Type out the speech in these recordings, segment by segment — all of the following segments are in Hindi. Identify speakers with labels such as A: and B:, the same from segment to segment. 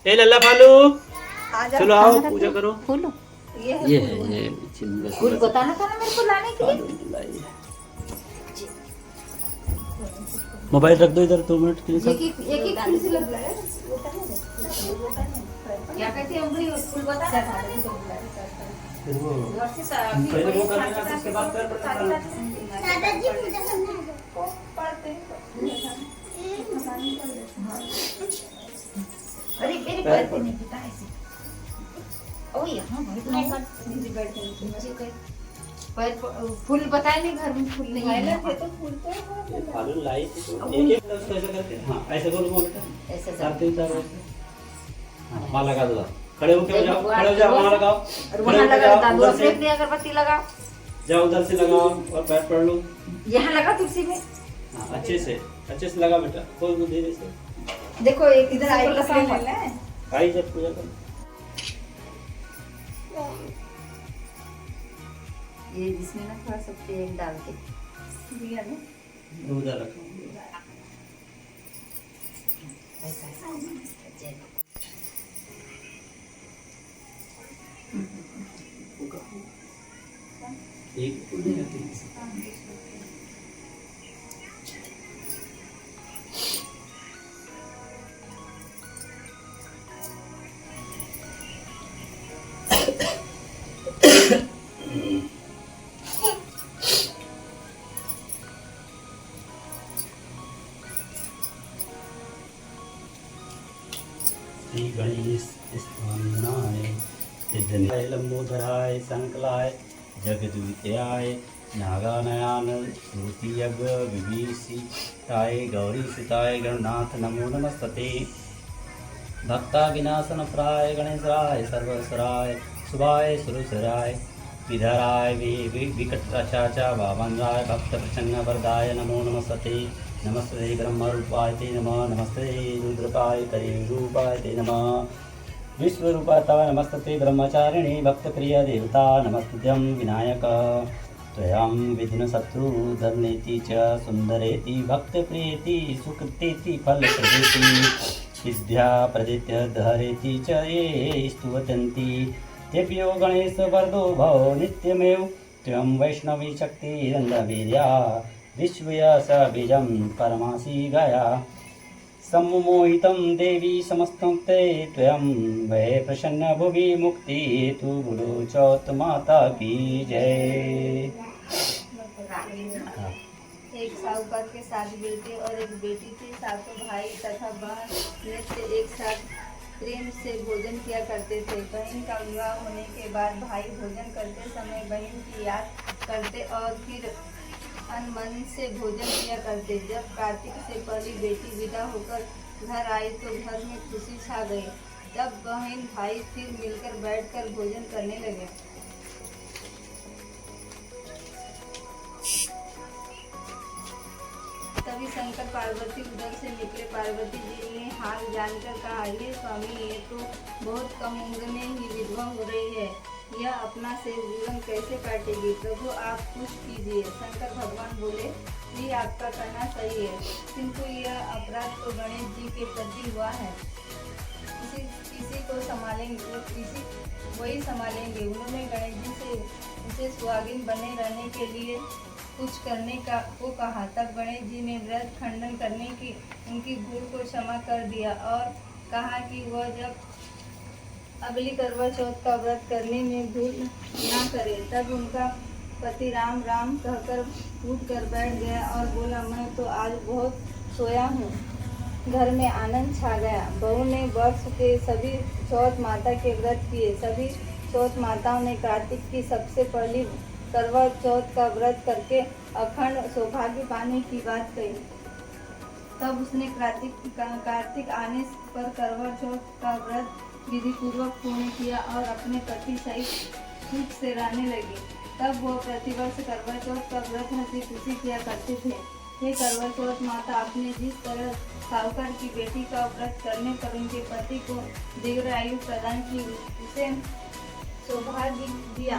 A: ए लल्ला फालू,
B: आ जाओ,
A: चलो आओ
B: खाना
A: पूजा
B: रखो।
A: करो।
B: फूल ये
A: ये
B: है
A: है ये
B: फूल बताना था ना मेरे को लाने के लिए।
A: मोबाइल रख दो इधर 2 मिनट के लिए।
B: एक फूल से लग रहा है क्या कहते हैं उंगली फूल बता
A: फिर वो पहले वो कर लेना, उसके बाद फिर
C: दादाजी पूजा करना है।
B: अरे मेरे पैर पे नहीं पता ऐसे ओ यहाँ बैठे नीचे पैर फूल बताए नहीं घर में फूल नहीं है तो फूल तो
A: फालू लाई थी तो एक उसको ऐसे करके हां ऐसे बोलो बेटा,
B: ऐसे
A: करते उतारो। हां माला लगा दो, खड़े होके जाओ, खड़े हो जाओ, माला लगाओ
B: और वहां लगा दादू अपने अपनी अगरबत्ती लगाओ,
A: जाओ उधर से लगाओ और पैर पकड़ लो।
B: यहाँ लगा तुलसी में।
A: हां अच्छे से लगा बेटा, खोल दो धीरे से।
B: देखो एक इधर आई लगा
A: आई जब पूजा कर
B: ये जिसमें ना थोड़ा सा तेल डाल के दिया ना
A: उधर रखो।
B: ऐसा
A: एक श्री गणेश स्थानाय सिद्धनाय लंबोदराय संकलाय जगद्वितयाय नागानयान श्रुतियज्ञ विभीषिताय गौरीसुताय गणनाथ नमो नमस्ते। भक्ता विनाशन प्राय गणेशराय सर्वसराय शुभाय सुरसराय विधराय विकटाचाचा वामनराय भक्त प्रसन्न वरदाय नमो नमस्ते। नमस्ते ब्रह्मरूपाय ते नमः, नमस्ते रुद्रपाय कलिरूपाय ते नमः, विश्वरूपाय तव नमस्ते। ब्रह्मचारिणी भक्तप्रिय देवता नमस्तुभ्यं विनायक। त्वयं विघ्नशत्रुधर्मेति च सुन्दरेति भक्तप्रियेति सुकृतेति फलप्रदेति सिद्ध्या प्रदित्य धरेति च ये स्तुवन्ति तेभ्यो गणेश वरदो भव नित्यमेव। त्वं वैष्णवी शक्तिरन्धवीर्या विश्वयस बीजं परमासि गया सम्मोहितं देवी समस्तं ते त्वं वै प्रसन्न भुवि मुक्ति हेतु गुरु चौथ माता की जय।
D: एक साहूकार के 7 बेटे और एक बेटी थे। सातों भाई तथा बहन नृत्य एक साथ प्रेम से भोजन किया करते थे। बहन का विवाह होने के बाद भाई भोजन करते समय बहन की याद करते और फिर अनमन से भोजन किया करते। जब कार्तिक से पहली बेटी विदा होकर घर आई तो घर में खुशी छा गई। तब बहन भाई फिर मिलकर बैठकर भोजन करने लगे। तभी शंकर पार्वती उधर से निकले। पार्वती जी ने हाल जानकर कहा, ये स्वामी, ये तो बहुत कम उम्र में ही विधवा हो रही है, यह अपना शेष जीवन कैसे काटेगी? प्रभु आप कुछ कीजिए। शंकर भगवान बोले, जी आपका कहना सही है, किंतु यह अपराध तो गणेश जी के प्रति हुआ है, किसी को संभालेंगे, वही संभालेंगे। उन्होंने गणेश जी से उसे सुहागिन बने रहने के लिए कुछ करने को कहा। तब गणेश जी ने व्रत खंडन करने की उनकी भूल को क्षमा कर दिया और कहा कि वह जब अगली करवा चौथ का व्रत करने में भूल ना करे। तब उनका पति राम राम कहकर उठ कर बैठ गया और बोला, मैं तो आज बहुत सोया हूँ। घर में आनंद छा गया। बहू ने वर्ष के सभी चौथ माता के व्रत किए। सभी चौथ माताओं ने कार्तिक की सबसे पहली करवा चौथ का व्रत करके अखंड सौभाग्य पाने की बात कही। तब उसने कार्तिक आने पर करवा चौथ का व्रत विधि पूर्वक पूर्ण किया और अपने पति सहित सुख से रहने लगी। तब वो प्रतिवर्ष करवा चौथ का व्रत हंसी खुशी किया करते थे। हे करवा चौथ माता, आपने जिस तरह साहूकार की बेटी का व्रत करने पर उनके पति को दीर्घ आयु प्रदान की, उसे सौभाग्य दिया,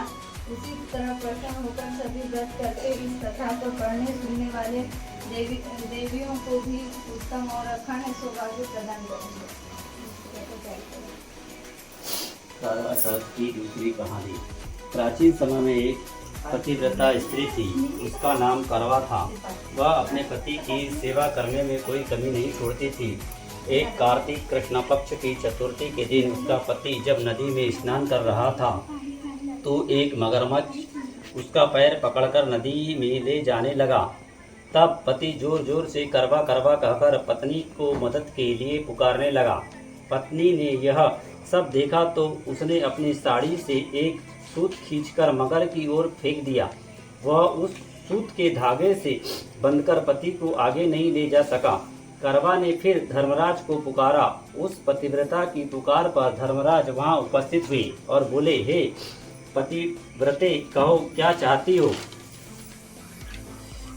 D: उसी तरह प्रसन्न होकर सभी व्रत करके इस कथा को पढ़ने सुनने वाले देवियों को भी उत्तम और अखंड सौभाग्य प्रदान करेंगे।
A: तारा चौथ की दूसरी कहानी। प्राचीन समय में एक पतिव्रता स्त्री थी, उसका नाम करवा था। वह अपने पति की सेवा करने में कोई कमी नहीं छोड़ती थी। एक कार्तिक कृष्ण पक्ष की चतुर्थी के दिन उसका पति जब नदी में स्नान कर रहा था तो एक मगरमच्छ उसका पैर पकड़कर नदी में ले जाने लगा। तब पति जोर जोर से करवा करवा कहकर पत्नी को मदद के लिए पुकारने लगा। पत्नी ने यह सब देखा तो उसने अपनी साड़ी से एक सूत खींचकर मगर की ओर फेंक दिया। वह उस सूत के धागे से बंधकर पति को आगे नहीं ले जा सका। करवा ने फिर धर्मराज को पुकारा। उस पतिव्रता की पुकार पर धर्मराज वहां उपस्थित हुए और बोले, हे पतिव्रते, कहो क्या चाहती हो।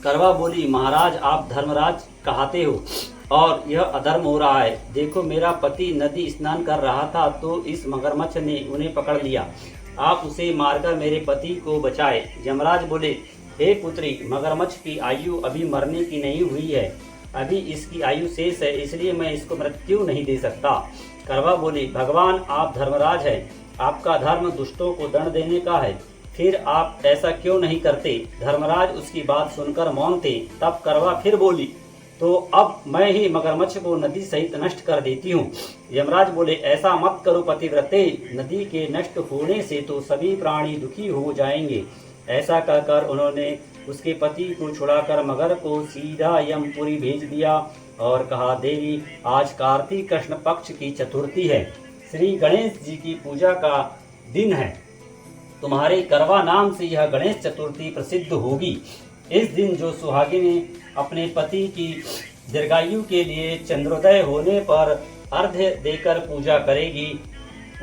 A: करवा बोली, महाराज आप धर्मराज कहते हो और यह अधर्म हो रहा है। देखो मेरा पति नदी स्नान कर रहा था तो इस मगरमच्छ ने उन्हें पकड़ लिया। आप उसे मारकर मेरे पति को बचाए। यमराज बोले, हे पुत्री, मगरमच्छ की आयु अभी मरने की नहीं हुई है, अभी इसकी आयु शेष है, इसलिए मैं इसको मृत्यु नहीं दे सकता। करवा बोली, भगवान आप धर्मराज है, आपका धर्म दुष्टों को दंड देने का है, फिर आप ऐसा क्यों नहीं करते। धर्मराज उसकी बात सुनकर मौन थे। तब करवा फिर बोली, तो अब मैं ही मगरमच्छ को नदी सहित नष्ट कर देती हूँ। यमराज बोले, ऐसा मत करो पतिव्रते, नदी के नष्ट होने से तो सभी प्राणी दुखी हो जाएंगे। ऐसा कहकर उन्होंने उसके पति को छुड़ाकर मगर को सीधा यमपुरी भेज दिया और कहा, देवी आज कार्तिक कृष्ण पक्ष की चतुर्थी है, श्री गणेश जी की पूजा का दिन है, तुम्हारे करवा नाम से यह गणेश चतुर्थी प्रसिद्ध होगी। इस दिन जो सुहागिनी अपने पति की दीर्घायु के लिए चंद्रोदय होने पर अर्घ्य देकर पूजा करेगी,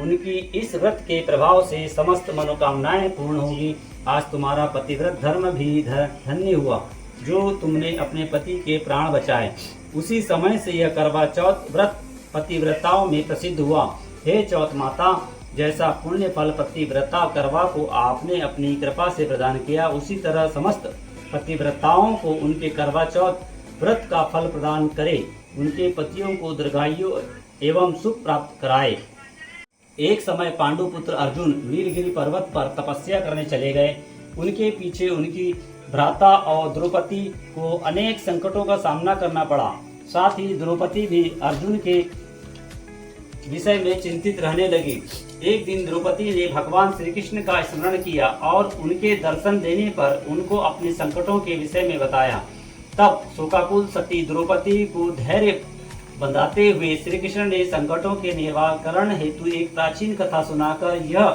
A: उनकी इस व्रत के प्रभाव से समस्त मनोकामनाएं पूर्ण होगी। आज तुम्हारा पतिव्रत धर्म भी धन्य हुआ जो तुमने अपने पति के प्राण बचाए। उसी समय से यह करवा चौथ व्रत पतिव्रताओं में प्रसिद्ध हुआ। हे चौथ माता, जैसा पुण्य फल पतिव्रता करवा को आपने अपनी कृपा से प्रदान किया, उसी तरह समस्त पतिव्रताओं को उनके करवा चौथ व्रत का फल प्रदान करे, उनके पतियों को दीर्घायु एवं सुख प्राप्त कराए। एक समय पांडुपुत्र अर्जुन नीलगिरी पर्वत पर तपस्या करने चले गए। उनके पीछे उनकी भ्राता और द्रौपदी को अनेक संकटों का सामना करना पड़ा। साथ ही द्रौपदी भी अर्जुन के विषय में चिंतित रहने लगी। एक दिन द्रौपदी ने भगवान श्री कृष्ण का स्मरण किया और उनके दर्शन देने पर उनको अपने संकटों के विषय में बताया। तब शोकाकुल सती द्रौपदी को धैर्य बंधाते हुए श्री कृष्ण ने संकटों के निवारण हेतु एक प्राचीन कथा सुनाकर यह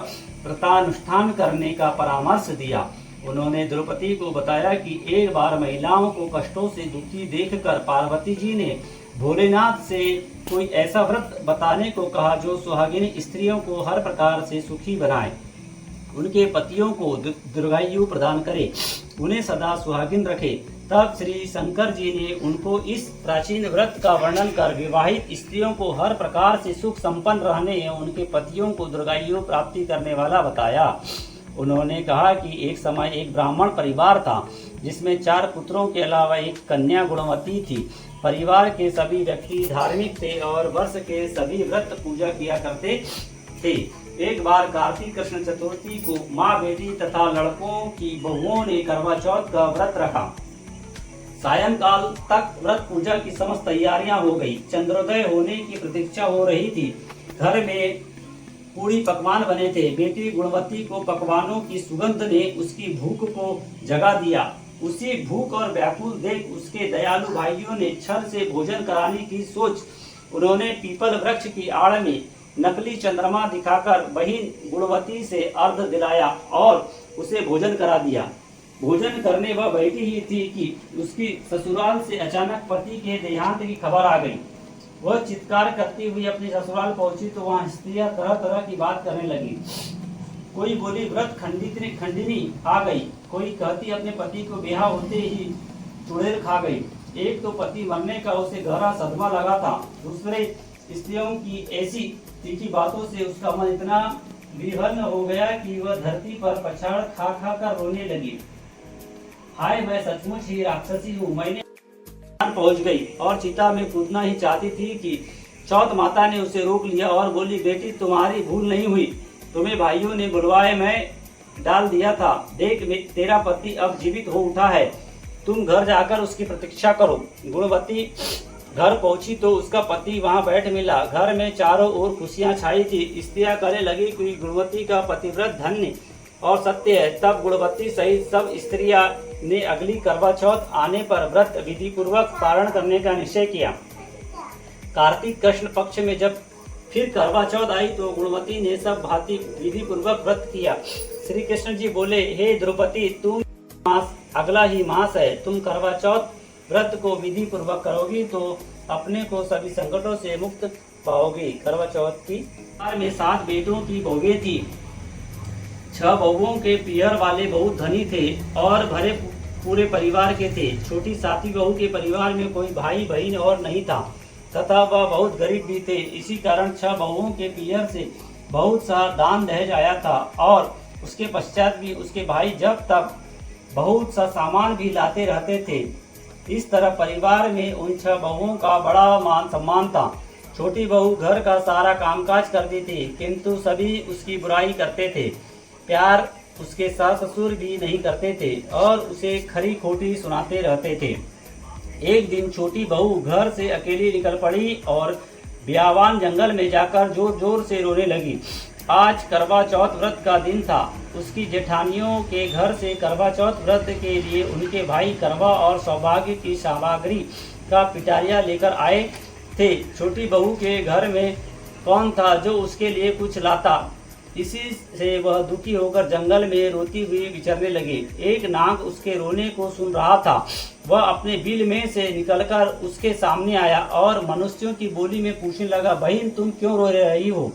A: व्रतानुष्ठान करने का परामर्श दिया। उन्होंने द्रौपदी को बताया कि एक बार महिलाओं को कष्टों से दुखी देखकर पार्वती जी ने भोलेनाथ से कोई ऐसा व्रत बताने को कहा जो सुहागिनी स्त्रियों को हर प्रकार से सुखी बनाए, उनके पतियों को दीर्घायु प्रदान करे, उन्हें सदा सुहागिन रखे। तब श्री शंकर जी ने उनको इस प्राचीन व्रत का वर्णन कर विवाहित स्त्रियों को हर प्रकार से सुख संपन्न रहने एवं उनके पतियों को दीर्घायु प्राप्ति करने वाला बताया। उन्होंने कहा कि एक समय एक ब्राह्मण परिवार था जिसमें 4 पुत्रों के अलावा एक कन्या गुणवती थी। परिवार के सभी व्यक्ति धार्मिक थे और वर्ष के सभी व्रत पूजा किया करते थे। एक बार कार्तिक कृष्ण चतुर्थी को माँ, बेटी तथा लड़कों की बहुओं ने करवा चौथ का व्रत रखा। सायंकाल तक व्रत पूजा की समस्त तैयारियां हो गई। चंद्रोदय होने की प्रतीक्षा हो रही थी। घर में पूरी पकवान बने थे। बेटी गुणवती को पकवानों की सुगंध ने उसकी भूख को जगा दिया। उसी भूख और व्याकुल देख उसके दयालु भाइयों ने छल से भोजन कराने की सोच। उन्होंने पीपल वृक्ष की आड़ में नकली चंद्रमा दिखाकर बहिन गुणवती से अर्घ दिलाया और उसे भोजन करा दिया। भोजन करने वह बैठी ही थी कि उसकी ससुराल से अचानक पति के देहांत की खबर आ गई। वह चित्कार करती हुई अपने ससुराल पहुंची तो वहां स्त्रियां तरह तरह की बात करने लगी। कोई बोली व्रत खंडिनी आ गई, कोई कहती अपने पति को ब्याह होते ही चुड़ैल खा गई। एक तो पति मरने का उसे गहरा सदमा लगा था। दूसरे स्त्रियों की ऐसी तीखी बातों से उसका मन इतना विभन्न हो गया कि वह धरती पर पछाड़ खा खा कर रोने लगी। हाय, मैं सचमुच ही राक्षसी हूँ। मैंने पहुंच गई और चिता में कूदना ही चाहती थी कि चौथ माता ने उसे रोक लिया और बोली, बेटी तुम्हारी भूल नहीं हुई, तुम्हें भाइयों ने बुलवाए मैं डाल दिया था। देख तेरा पति अब जीवित हो उठा है, तुम घर जाकर उसकी प्रतीक्षा करो। गुणवती घर पहुंची तो उसका पति वहां बैठ मिला। घर में चारों ओर खुशियां छाई थी। स्त्रियां कहने लगी कि गुणवती का पतिव्रत धन्य और सत्य है। तब गुणवती सहित सब स्त्रियां ने अगली करवा चौथ आने पर व्रत विधि पूर्वक पारण करने का निश्चय किया। कार्तिक कृष्ण पक्ष में जब फिर करवा चौथ आई तो गुणवती ने सब भांति विधि पूर्वक व्रत किया। श्री कृष्ण जी बोले, हे द्रौपदी, तुम मास अगला ही मास है, तुम करवा चौथ व्रत को विधि पूर्वक करोगी तो अपने को सभी संकटों से मुक्त पाओगी। करवा चौथ की में 7 बेटों की बहुएं थी। 6 बहुओं के पियर वाले बहुत धनी थे और भरे पूरे परिवार के थे। छोटी साथी बहू के परिवार में कोई भाई बहन और नहीं था तथा वह बहुत गरीब भी थे। इसी कारण 6 बहुओं के पियर से बहुत सा दान दहेज आया था और उसके पश्चात भी उसके भाई जब तक बहुत सा सामान भी लाते रहते थे। इस तरह परिवार में उन 6 बहुओं का बड़ा मान सम्मान था। छोटी बहू घर का सारा कामकाज करती थी किंतु सभी उसकी बुराई करते थे। प्यार उसके सास ससुर भी नहीं करते थे और उसे खरी खोटी सुनाते रहते थे। एक दिन छोटी बहू घर से अकेली निकल पड़ी और बियावान जंगल में जाकर जोर जोर से रोने लगी। आज करवा चौथ व्रत का दिन था। उसकी जेठानियों के घर से करवा चौथ व्रत के लिए उनके भाई करवा और सौभाग्य की सामग्री का पिटारिया लेकर आए थे। छोटी बहू के घर में कौन था जो उसके लिए कुछ लाता। इसी से वह दुखी होकर जंगल में रोती हुई विचरने लगी। एक नाग उसके रोने को सुन रहा था। वह अपने बिल में से निकलकर उसके सामने आया और मनुष्यों की बोली में पूछने लगा, बहन तुम क्यों रो रही हो?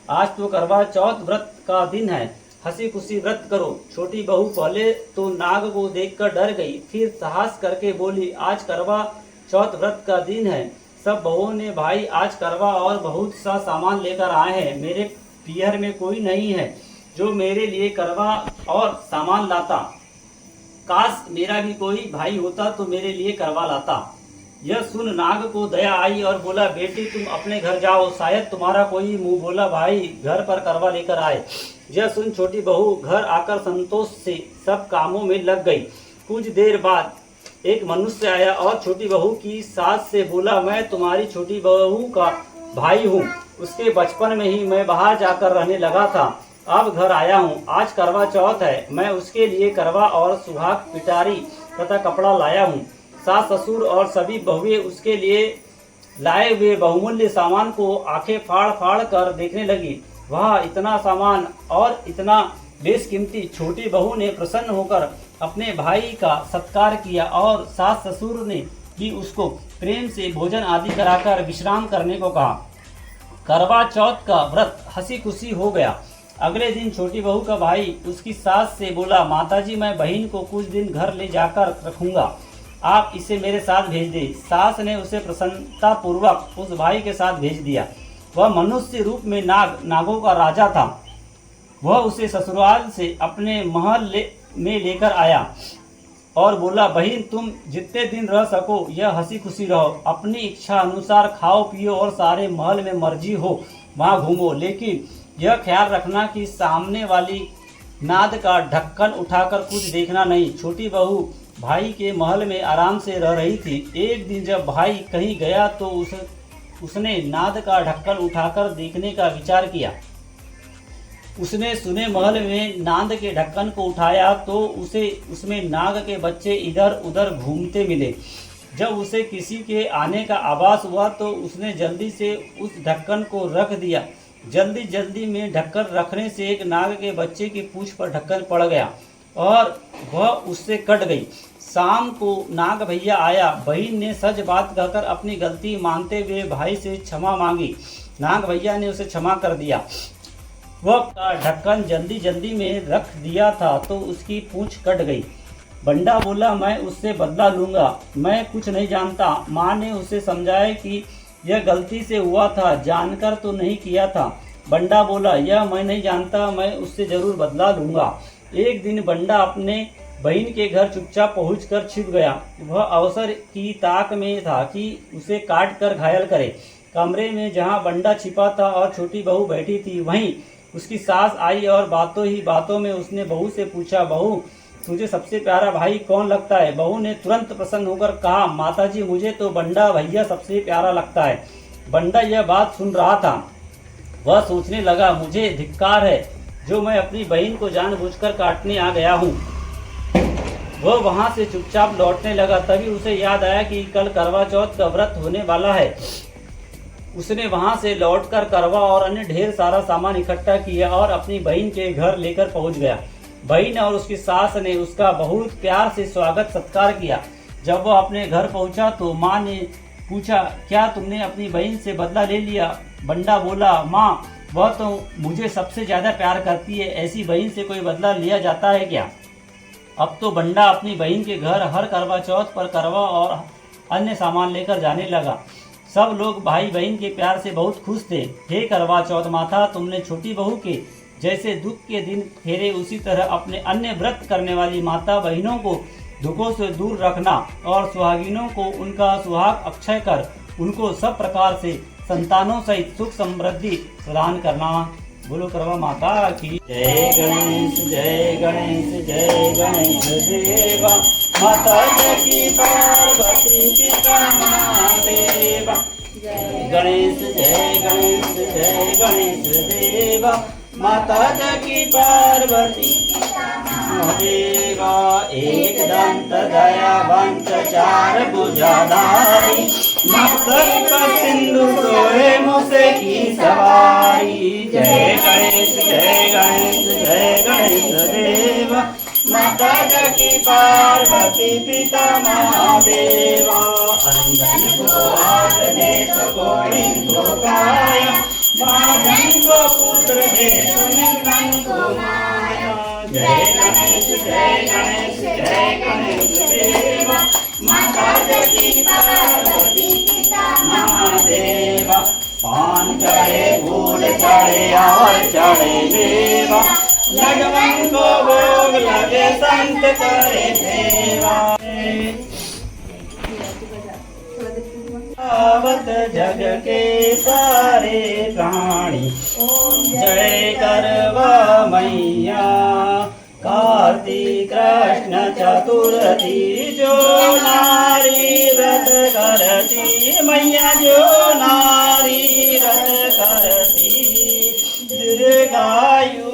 A: आज तो करवा चौथ व्रत का दिन है, हंसी खुशी व्रत करो। छोटी बहू पहले तो नाग को देखकर डर गई, फिर साहस करके बोली, आज करवा चौथ व्रत का दिन है। सब बहुओं ने भाई आज करवा और बहुत सा सामान लेकर आए हैं। मेरे पियर में कोई नहीं है जो मेरे लिए करवा और सामान लाता। काश मेरा भी कोई भाई होता तो मेरे लिए करवा लाता। यह सुन नाग को दया आई और बोला, बेटी तुम अपने घर जाओ, शायद तुम्हारा कोई मुंह बोला भाई घर पर करवा लेकर आए। यह सुन छोटी बहू घर आकर संतोष से सब कामों में लग गई। कुछ देर बाद एक मनुष्य आया और छोटी बहू की सास से बोला, मैं तुम्हारी छोटी बहू का भाई हूँ। उसके बचपन में ही मैं बाहर जाकर रहने लगा था, अब घर आया हूँ। आज करवा चौथ है, मैं उसके लिए करवा और सुहाग पिटारी तथा कपड़ा लाया हूँ। सास ससुर और सभी बहुएं उसके लिए लाए हुए बहुमूल्य सामान को आंखें फाड़ फाड़ कर देखने लगी। वाह, इतना सामान और इतना बेशकीमती। छोटी बहू ने प्रसन्न होकर अपने भाई का सत्कार किया और सास ससुर ने भी उसको प्रेम से भोजन आदि कराकर विश्राम करने को कहा। करवा चौथ का व्रत हंसी खुशी हो गया। अगले दिन छोटी बहू का भाई उसकी सास से बोला, माताजी मैं बहन को कुछ दिन घर ले जाकर रखूंगा, आप इसे मेरे साथ भेज दे। सास ने उसे प्रसन्नता पूर्वक उस भाई के साथ भेज दिया। वह मनुष्य रूप में नागों का राजा था। वह उसे ससुराल से अपने महल में लेकर आया और बोला, बहन तुम जितने दिन रह सको यह हंसी खुशी रहो, अपनी इच्छा अनुसार खाओ पियो और सारे महल में मर्जी हो वहाँ घूमो, लेकिन यह ख्याल रखना कि सामने वाली नाद का ढक्कन उठाकर कुछ देखना नहीं। छोटी बहू भाई के महल में आराम से रह रही थी। एक दिन जब भाई कहीं गया तो उसने नाद का ढक्कन उठाकर देखने का विचार किया। उसने सुने महल में नाद के ढक्कन को उठाया तो उसे उसमें नाग के बच्चे इधर उधर घूमते मिले। जब उसे किसी के आने का आभास हुआ तो उसने जल्दी से उस ढक्कन को रख दिया। जल्दी में ढक्कन रखने से एक नाग के बच्चे की पूंछ पर ढक्कन पड़ गया और वह उससे कट गई। शाम को नाग भैया आया। बहन ने सच बात कहकर अपनी गलती मानते हुए भाई से क्षमा मांगी। नाग भैया ने उसे क्षमा कर दिया। वह ढक्कन जल्दी में रख दिया था तो उसकी पूंछ कट गई। बंडा बोला, मैं उससे बदला लूँगा, मैं कुछ नहीं जानता। माँ ने उसे समझाया कि यह गलती से हुआ था, जानकर तो नहीं किया था। बंडा बोला, यह मैं नहीं जानता, मैं उससे जरूर बदला लूँगा। एक दिन बंडा अपने बहन के घर चुपचाप पहुंचकर छिप गया। वह अवसर की ताक में था कि उसे काट कर घायल करे। कमरे में जहां बंडा छिपा था और छोटी बहू बैठी थी वहीं उसकी सास आई और बातों ही बातों में उसने बहू से पूछा, बहू तुझे सबसे प्यारा भाई कौन लगता है? बहू ने तुरंत प्रसन्न होकर कहा, माताजी मुझे तो बंडा भैया सबसे प्यारा लगता है। बंडा यह बात सुन रहा था। वह सोचने लगा, मुझे धिक्कार है जो मैं अपनी बहन को जानबूझकर काटने आ गया हूँ। वह वहां से चुपचाप लौटने लगा। तभी उसे याद आया कि कल करवा चौथ का व्रत होने वाला है। उसने वहां से लौटकर करवा और अन्य ढेर सारा सामान इकट्ठा किया और अपनी बहन के घर लेकर पहुंच गया। बहन और उसकी सास ने उसका बहुत प्यार से स्वागत सत्कार किया। जब वह अपने घर पहुंचा तो माँ ने पूछा, क्या तुमने अपनी बहन से बदला ले लिया? बंडा बोला, माँ वह तो मुझे सबसे ज्यादा प्यार करती है, ऐसी बहन से कोई बदला लिया जाता है क्या? अब तो बंडा अपनी बहन के घर हर करवा चौथ पर करवा और अन्य सामान लेकर जाने लगा। सब लोग भाई बहन के प्यार से बहुत खुश थे। हे करवा चौथ माता, तुमने छोटी बहू के जैसे दुख के दिन फेरे, उसी तरह अपने अन्य व्रत करने वाली माता बहनों को दुखों से दूर रखना और सुहागिनों को उनका सुहाग अक्षय कर उनको सब प्रकार से संतानों सहित सुख समृद्धि प्रदान करना। बोलो करवा माता की जय। गणेश जय गणेश जय गणेश देवा, माता की पार्वती पिता महादेवा। गणेश जय गणेश जय गणेश देवा, माता की पार्वती महादेवा। एक दंत दयावंत चार भुजाधारी, मस्तक पर सिंधु सोहे मुसे की सवारी। जय गणेश जय गणेश जय गणेश देवा, माता की पार्वती पिता महादेवा। अंजन को आग दे तो गोविंद को काया, माधन को पुत्र दे सुनिधन को माया। जय गणेश जय गणेश जय गणेश देवा, माता की पार्वती पिता महादेवा। पान चढ़े फूल चढ़े और चढ़े देवा, लगवन को भोग लगे संत करे सेवा। आवत जग के सारे प्राणी, जय करवा मैया। कार्तिक कृष्ण चतुर्थी जो नारी व्रत करती, मैया जो नारी व्रत करती। दीर्घायुपति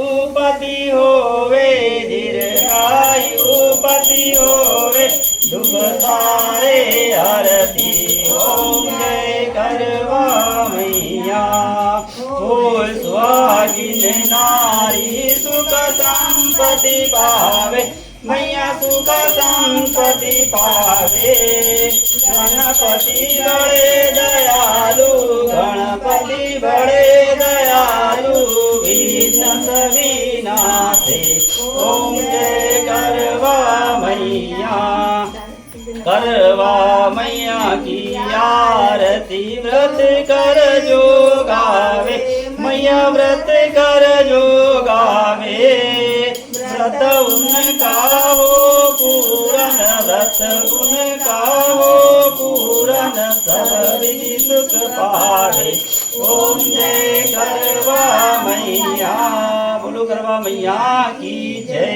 A: होवे दीर्घायुपति होवे, दुख सारे हरती। ओम जय करवा मैया। हो सुहागिन नारी सुख संपत्ति पावे, मैया सुख संपत्ति पावे। गणपति बड़े दयालु, गणपति बड़े दयालु, विघ्न सभी नाथे। ओम जय करवा मैया। करवा मैया की आरती, व्रत कर जो गावे, मैया व्रत कर जो गावे। व्रत उनका हो पूरन, व्रत उनका हो पूरन, सब विधि सुख पावे। ओम जय करवा मैया। बोलो करवा मैया की जय।